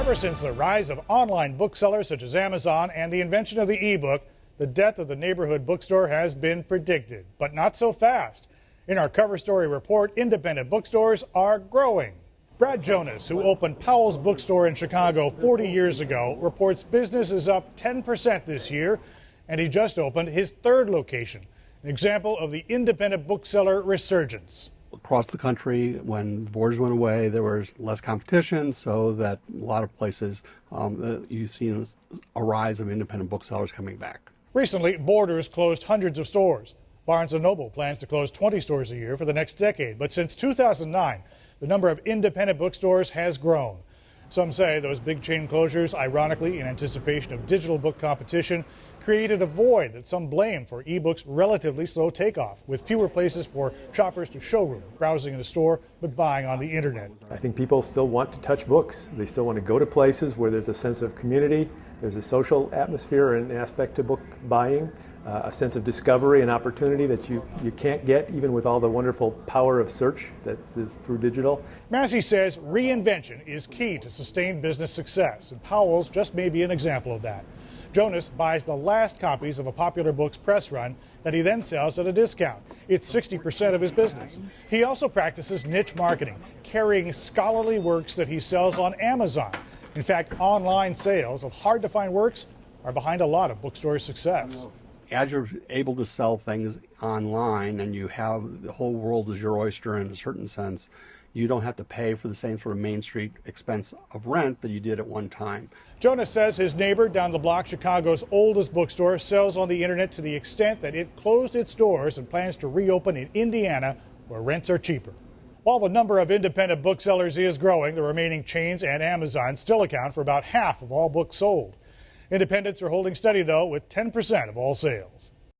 Ever since the rise of online booksellers such as Amazon and the invention of the ebook, the death of the neighborhood bookstore has been predicted, but not so fast. In our cover story report, independent bookstores are growing. Brad Jonas, who opened Powell's Bookstore in Chicago 40 years ago, reports business is up 10% this year, and he just opened his third location, an example of the independent bookseller resurgence. Across the country, when borders went away, there was less competition, so that a lot of places you've seen a rise of independent booksellers coming back. Recently, Borders closed hundreds of stores. Barnes & Noble plans to close 20 stores a year for the next decade, but since 2009, the number of independent bookstores has grown. Some say those big chain closures, ironically in anticipation of digital book competition, created a void that some blame for ebooks' relatively slow takeoff, with fewer places for shoppers to showroom, browsing in a store, but buying on the internet. I think people still want to touch books. They still want to go to places where there's a sense of community, there's a social atmosphere and aspect to book buying, a sense of discovery and opportunity that you can't get even with all the wonderful power of search that is through digital. Massey says reinvention is key to sustained business success, and Powell's just may be an example of that. Jonas buys the last copies of a popular book's press run that he then sells at a discount. It's 60% of his business. He also practices niche marketing, carrying scholarly works that he sells on Amazon. In fact, online sales of hard-to-find works are behind a lot of bookstores' success. As you're able to sell things online and you have the whole world as your oyster in a certain sense, you don't have to pay for the same sort of Main Street expense of rent that you did at one time. Jonas says his neighbor down the block, Chicago's oldest bookstore, sells on the internet to the extent that it closed its doors and plans to reopen in Indiana, where rents are cheaper. While the number of independent booksellers is growing, the remaining chains and Amazon still account for about half of all books sold. Independents are holding steady, though, with 10% of all sales.